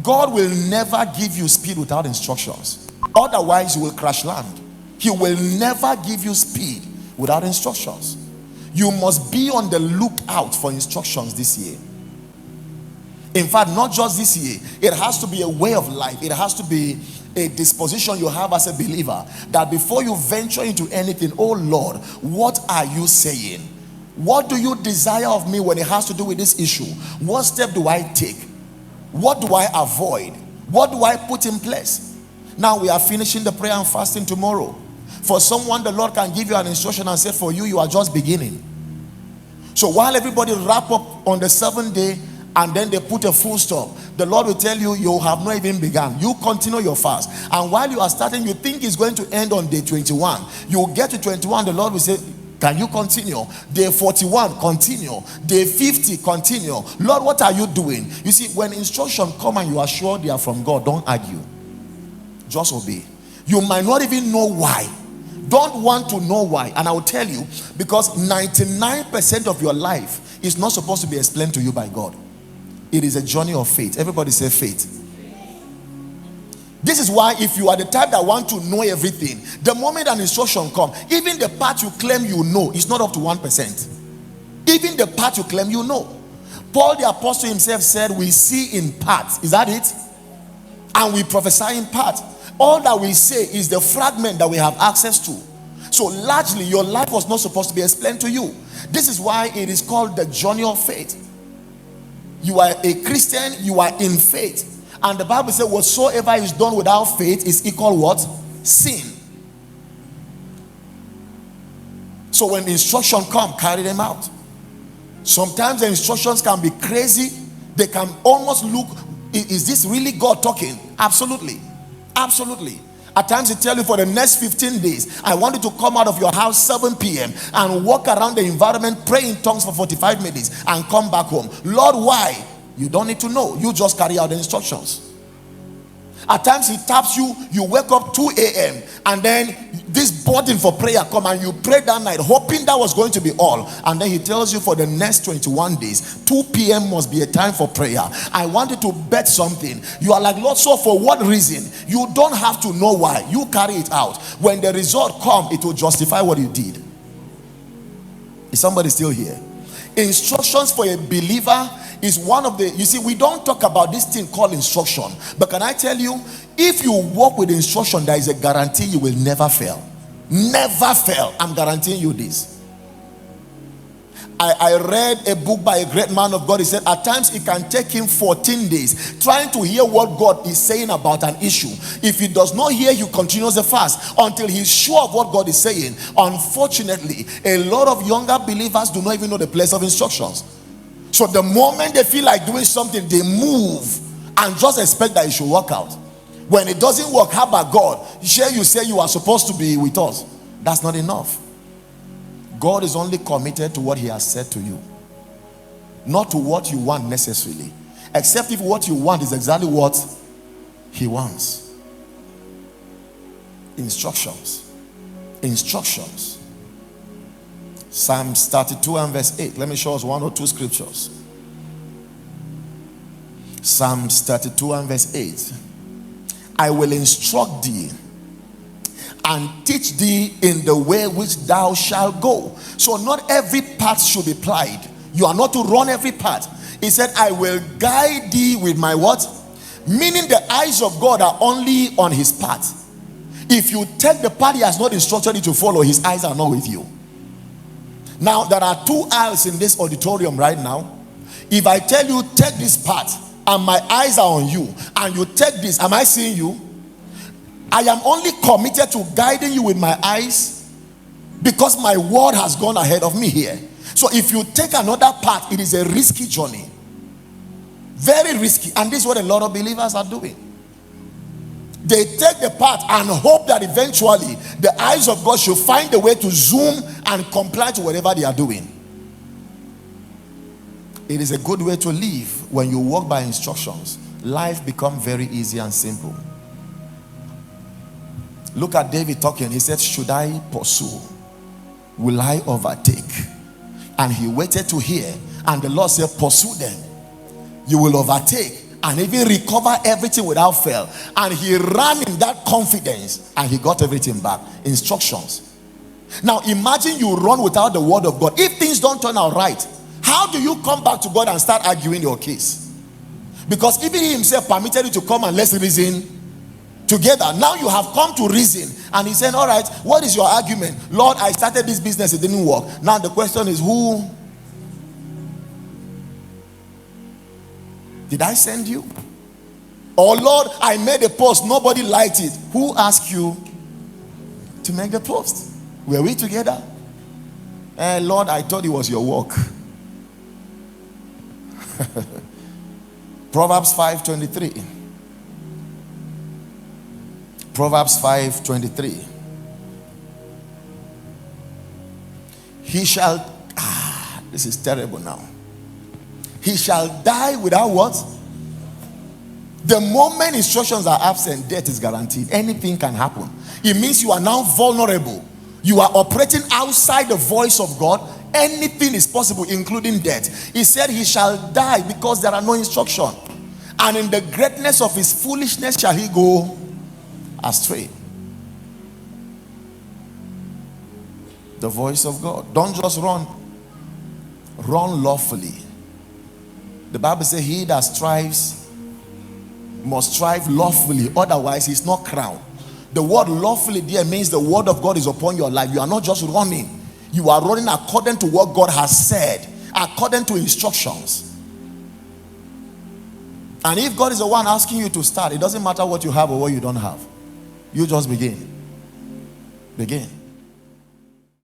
God will never give you speed without instructions. Otherwise, you will crash land. He will never give you speed without instructions. You must be on the lookout for instructions this year. In fact, not just this year. It has to be a way of life. It has to be a disposition you have as a believer, that before you venture into anything, oh Lord, what are you saying? What do you desire of me when it has to do with this issue? What step do I take? What do I avoid? What do I put in place? Now we are finishing the prayer and fasting tomorrow. For someone, the Lord can give you an instruction and say, for you, you are just beginning. So while everybody wrap up on the 7th day and then they put a full stop, the Lord will tell you, you have not even begun. You continue your fast. And while you are starting, you think it's going to end on day 21. You will get to 21, the Lord will say, can you continue? Day 41, continue. Day 50, continue. Lord, what are you doing? You see, when instructions come and you are sure they are from God, don't argue. Just obey. You might not even know why. Don't want to know why. And I will tell you, because 99% of your life is not supposed to be explained to you by God. It is a journey of faith. Everybody say faith. This is why if you are the type that want to know everything, the moment an instruction comes, even the part you claim you know is not up to 1%. Even the part you claim you know. Paul the apostle himself said, we see in part. Is that it? And we prophesy in part. All that we say is the fragment that we have access to. So largely your life was not supposed to be explained to you. This is why it is called the journey of faith. You are a Christian, you are in faith. And the Bible says whatsoever is done without faith is equal what? Sin. So when the instruction come, carry them out. Sometimes the instructions can be crazy. They can almost look, is this really God talking? Absolutely. Absolutely. At times he tell you, for the next 15 days, I want you to come out of your house 7 p.m. and walk around the environment, pray in tongues for 45 minutes and come back home. Lord, why? You don't need to know. You just carry out the instructions. At times he taps you, you wake up 2 a.m. and then this burden for prayer come and you pray that night hoping that was going to be all. And then he tells you for the next 21 days, 2 p.m. must be a time for prayer. I wanted to bet something. You are like, Lord, so for what reason? You don't have to know why. You carry it out. When the result comes, it will justify what you did. Is somebody still here? Instructions for a believer is one of the, you see, we don't talk about this thing called instruction, but can I tell you, if you walk with instruction, there is a guarantee you will never fail. Never fail. I'm guaranteeing you this. I read a book by a great man of God. He said at times it can take him 14 days trying to hear what God is saying about an issue. If he does not hear, he continues the fast until he's sure of what God is saying. Unfortunately, a lot of younger believers do not even know the place of instructions. So the moment they feel like doing something, they move and just expect that it should work out. When it doesn't work, how about God? Here you say you are supposed to be with us. That's not enough. God is only committed to what he has said to you, not to what you want necessarily, except if what you want is exactly what he wants. Instructions. Instructions. Psalms 32 and verse 8. Let me show us 1 or 2 scriptures. Psalms 32 and verse 8. I will instruct thee and teach thee in the way which thou shalt go. So not every path should be plied. You are not to run every path. He said, I will guide thee with my what? Meaning the eyes of God are only on his path. If you take the path he has not instructed you to follow, his eyes are not with you. Now there are 2 aisles in this auditorium right now. If I tell you take this path and my eyes are on you and you take this, am I seeing you? I am only committed to guiding you with my eyes because my word has gone ahead of me here. So if you take another path, it is a risky journey. Very risky. And this is what a lot of believers are doing. They take the path and hope that eventually the eyes of God should find a way to zoom and comply to whatever they are doing. It is a good way to live. When you walk by instructions, life becomes very easy and simple. Look at David talking. He said, should I pursue? Will I overtake? And he waited to hear. And the Lord said, pursue them. You will overtake and even recover everything without fail. And he ran in that confidence and he got everything back. Instructions. Now imagine you run without the word of God. If things don't turn out right, how do you come back to God and start arguing your case? Because even he himself permitted you to come and let's reason together. Now you have come to reason, and he said, all right, what is your argument? Lord, I started this business, it didn't work. Now the question is, who did I send you? Or Lord, I made a post, nobody liked it. Who asked you to make the post? Were we together? Lord, I thought it was your work. Proverbs 5:23. Proverbs 5:23. He shall, this is terrible now. He shall die without what? The moment instructions are absent, death is guaranteed. Anything can happen. It means you are now vulnerable. You are operating outside the voice of God. Anything is possible, including death. He said he shall die because there are no instruction. And in the greatness of his foolishness shall he go astray. The voice of God. Don't just run. Run lawfully. The Bible says he that strives must strive lawfully, otherwise he's not crowned. The word lawfully there means the word of God is upon your life. You are not just running. You are running according to what God has said, according to instructions. And if God is the one asking you to start, it doesn't matter what you have or what you don't have. You just begin. Begin.